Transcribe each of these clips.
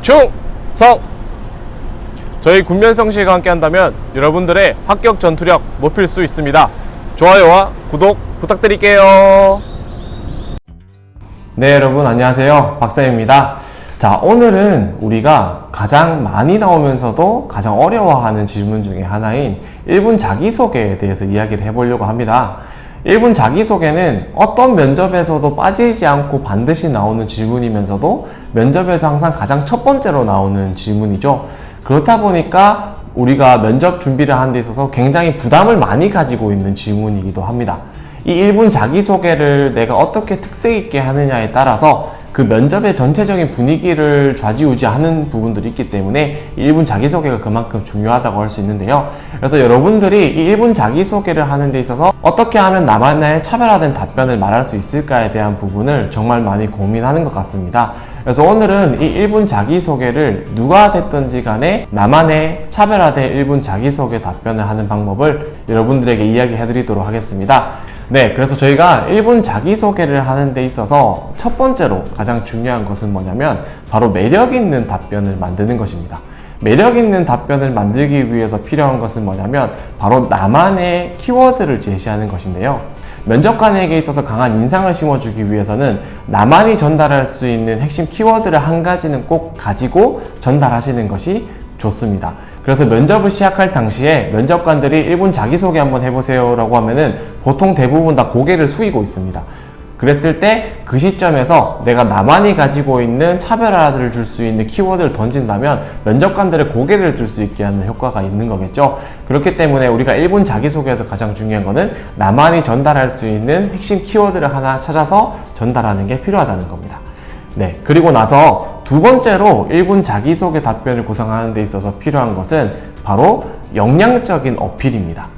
충성! 저희 군면성시가 함께한다면 여러분들의 합격 전투력 높일 수 있습니다. 좋아요와 구독 부탁드릴게요. 네, 여러분 안녕하세요. 박사입니다. 자, 오늘은 우리가 가장 많이 나오면서도 가장 어려워하는 질문 중에 하나인 1분 자기소개에 대해서 이야기를 해보려고 합니다. 1분 자기소개는 어떤 면접에서도 빠지지 않고 반드시 나오는 질문이면서도 면접에서 항상 가장 첫 번째로 나오는 질문이죠. 그렇다 보니까 우리가 면접 준비를 하는 데 있어서 굉장히 부담을 많이 가지고 있는 질문이기도 합니다. 이 1분 자기소개를 내가 어떻게 특색 있게 하느냐에 따라서 그 면접의 전체적인 분위기를 좌지우지하는 부분들이 있기 때문에 1분 자기소개가 그만큼 중요하다고 할 수 있는데요. 그래서 여러분들이 이 1분 자기소개를 하는 데 있어서 어떻게 하면 나만의 차별화된 답변을 말할 수 있을까에 대한 부분을 정말 많이 고민하는 것 같습니다. 그래서 오늘은 이 1분 자기소개를 누가 됐든지 간에 나만의 차별화된 1분 자기소개 답변을 하는 방법을 여러분들에게 이야기해 드리도록 하겠습니다. 네, 그래서 저희가 1분 자기소개를 하는 데 있어서 첫 번째로 가장 중요한 것은 뭐냐면 바로 매력 있는 답변을 만드는 것입니다. 매력 있는 답변을 만들기 위해서 필요한 것은 뭐냐면 바로 나만의 키워드를 제시하는 것인데요. 면접관에게 있어서 강한 인상을 심어주기 위해서는 나만이 전달할 수 있는 핵심 키워드를 한 가지는 꼭 가지고 전달하시는 것이 좋습니다. 그래서 면접을 시작할 당시에 면접관들이 1분 자기소개 한번 해보세요 라고 하면은 보통 대부분 다 고개를 숙이고 있습니다. 그랬을 때 그 시점에서 내가 나만이 가지고 있는 차별화를 줄 수 있는 키워드를 던진다면 면접관들의 고개를 들 수 있게 하는 효과가 있는 거겠죠. 그렇기 때문에 우리가 1분 자기소개에서 가장 중요한 거는 나만이 전달할 수 있는 핵심 키워드를 하나 찾아서 전달하는 게 필요하다는 겁니다. 네, 그리고 나서 두 번째로 1분 자기소개 답변을 구성하는 데 있어서 필요한 것은 바로 역량적인 어필입니다.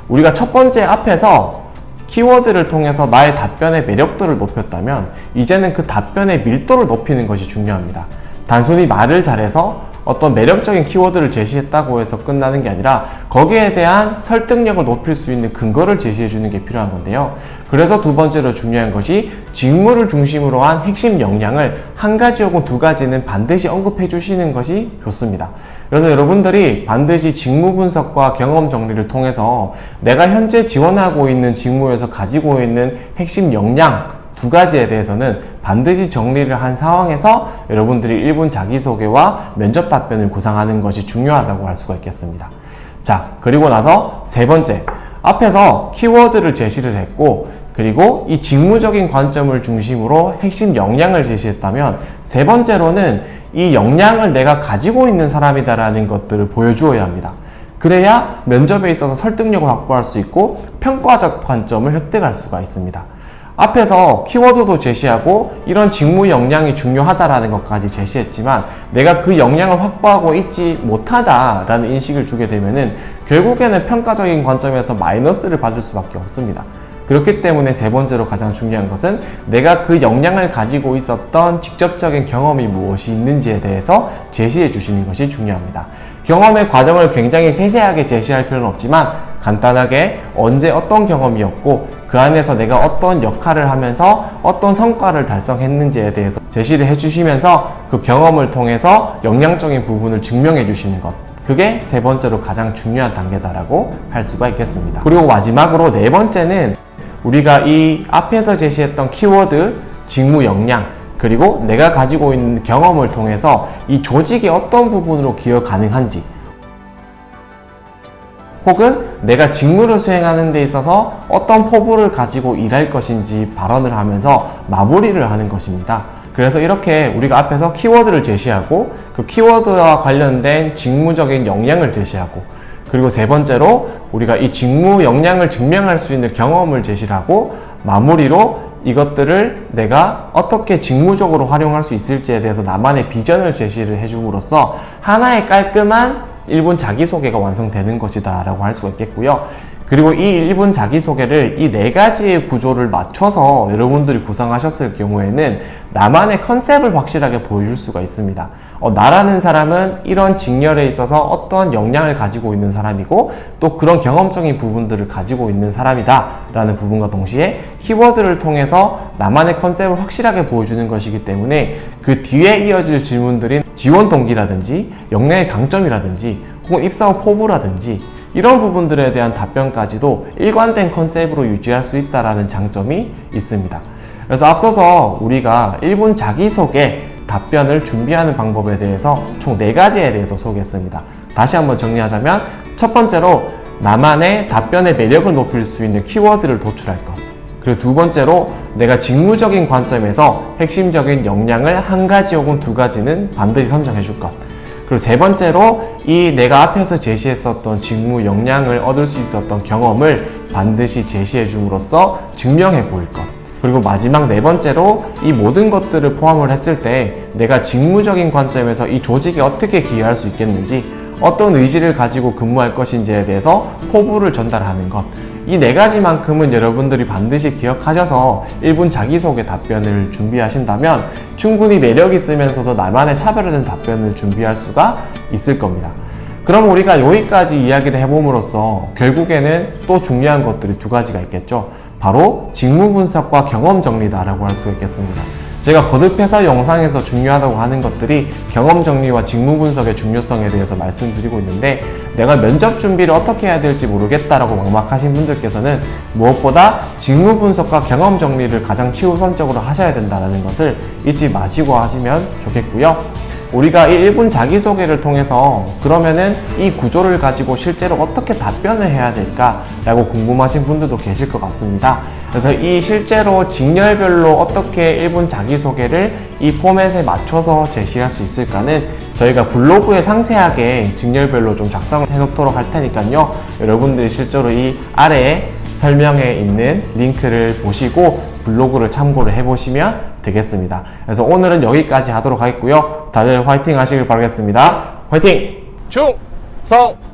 우리가 첫 번째 앞에서 키워드를 통해서 나의 답변의 매력도를 높였다면 이제는 그 답변의 밀도를 높이는 것이 중요합니다. 단순히 말을 잘해서 어떤 매력적인 키워드를 제시했다고 해서 끝나는 게 아니라 거기에 대한 설득력을 높일 수 있는 근거를 제시해 주는 게 필요한 건데요. 그래서 두 번째로 중요한 것이 직무를 중심으로 한 핵심 역량을 한 가지 혹은 두 가지는 반드시 언급해 주시는 것이 좋습니다. 그래서 여러분들이 반드시 직무 분석과 경험 정리를 통해서 내가 현재 지원하고 있는 직무에서 가지고 있는 핵심 역량 두 가지에 대해서는 반드시 정리를 한 상황에서 여러분들이 1분 자기소개와 면접 답변을 구상하는 것이 중요하다고 할 수가 있겠습니다. 자, 그리고 나서 세 번째, 앞에서 키워드를 제시를 했고 그리고 이 직무적인 관점을 중심으로 핵심 역량을 제시했다면 세 번째로는 이 역량을 내가 가지고 있는 사람이다라는 것들을 보여주어야 합니다. 그래야 면접에 있어서 설득력을 확보할 수 있고 평가적 관점을 획득할 수가 있습니다. 앞에서 키워드도 제시하고 이런 직무 역량이 중요하다라는 것까지 제시했지만 내가 그 역량을 확보하고 있지 못하다라는 인식을 주게 되면은 결국에는 평가적인 관점에서 마이너스를 받을 수밖에 없습니다. 그렇기 때문에 세 번째로 가장 중요한 것은 내가 그 역량을 가지고 있었던 직접적인 경험이 무엇이 있는지에 대해서 제시해 주시는 것이 중요합니다. 경험의 과정을 굉장히 세세하게 제시할 필요는 없지만 간단하게 언제 어떤 경험이었고 그 안에서 내가 어떤 역할을 하면서 어떤 성과를 달성했는지에 대해서 제시를 해주시면서 그 경험을 통해서 역량적인 부분을 증명해 주시는 것, 그게 세 번째로 가장 중요한 단계다라고 할 수가 있겠습니다. 그리고 마지막으로 네 번째는 우리가 이 앞에서 제시했던 키워드, 직무 역량, 그리고 내가 가지고 있는 경험을 통해서 이 조직의 어떤 부분으로 기여 가능한지 혹은 내가 직무를 수행하는 데 있어서 어떤 포부를 가지고 일할 것인지 발언을 하면서 마무리를 하는 것입니다. 그래서 이렇게 우리가 앞에서 키워드를 제시하고 그 키워드와 관련된 직무적인 역량을 제시하고 그리고 세 번째로 우리가 이 직무 역량을 증명할 수 있는 경험을 제시를 하고 마무리로 이것들을 내가 어떻게 직무적으로 활용할 수 있을지에 대해서 나만의 비전을 제시를 해줌으로써 하나의 깔끔한 1분 자기소개가 완성되는 것이다 라고 할 수가 있겠고요. 그리고 이 1분 자기소개를 이 네 가지의 구조를 맞춰서 여러분들이 구상하셨을 경우에는 나만의 컨셉을 확실하게 보여줄 수가 있습니다. 나라는 사람은 이런 직렬에 있어서 어떠한 역량을 가지고 있는 사람이고 또 그런 경험적인 부분들을 가지고 있는 사람이다 라는 부분과 동시에 키워드를 통해서 나만의 컨셉을 확실하게 보여주는 것이기 때문에 그 뒤에 이어질 질문들인 지원 동기라든지 역량의 강점이라든지 혹은 입사 후 포부라든지 이런 부분들에 대한 답변까지도 일관된 컨셉으로 유지할 수 있다는 장점이 있습니다. 그래서 앞서서 우리가 1분 자기소개 답변을 준비하는 방법에 대해서 총 4가지에 대해서 소개했습니다. 다시 한번 정리하자면 첫 번째로 나만의 답변의 매력을 높일 수 있는 키워드를 도출할 것. 그리고 두 번째로 내가 직무적인 관점에서 핵심적인 역량을 한 가지 혹은 두 가지는 반드시 선정해 줄 것. 그리고 세 번째로 이 내가 앞에서 제시했었던 직무 역량을 얻을 수 있었던 경험을 반드시 제시해 줌으로써 증명해 보일 것. 그리고 마지막 네 번째로 이 모든 것들을 포함을 했을 때 내가 직무적인 관점에서 이 조직에 어떻게 기여할 수 있겠는지 어떤 의지를 가지고 근무할 것인지에 대해서 포부를 전달하는 것. 이 네 가지만큼은 여러분들이 반드시 기억하셔서 1분 자기소개 답변을 준비하신다면 충분히 매력 있으면서도 나만의 차별화된 답변을 준비할 수가 있을 겁니다. 그럼 우리가 여기까지 이야기를 해봄으로써 결국에는 또 중요한 것들이 두 가지가 있겠죠. 바로 직무 분석과 경험 정리다라고 할 수가 있겠습니다. 제가 거듭해서 영상에서 중요하다고 하는 것들이 경험 정리와 직무 분석의 중요성에 대해서 말씀드리고 있는데 내가 면접 준비를 어떻게 해야 될지 모르겠다라고 막막하신 분들께서는 무엇보다 직무 분석과 경험 정리를 가장 최우선적으로 하셔야 된다는 것을 잊지 마시고 하시면 좋겠고요. 우리가 이 1분 자기소개를 통해서 그러면은 이 구조를 가지고 실제로 어떻게 답변을 해야 될까라고 궁금하신 분들도 계실 것 같습니다. 그래서 이 실제로 직렬별로 어떻게 1분 자기소개를 이 포맷에 맞춰서 제시할 수 있을까는 저희가 블로그에 상세하게 직렬별로 좀 작성을 해놓도록 할 테니까요. 여러분들이 실제로 이 아래에 설명에 있는 링크를 보시고 블로그를 참고를 해보시면 되겠습니다. 그래서 오늘은 여기까지 하도록 하겠고요. 다들 화이팅 하시길 바라겠습니다. 화이팅! 충성!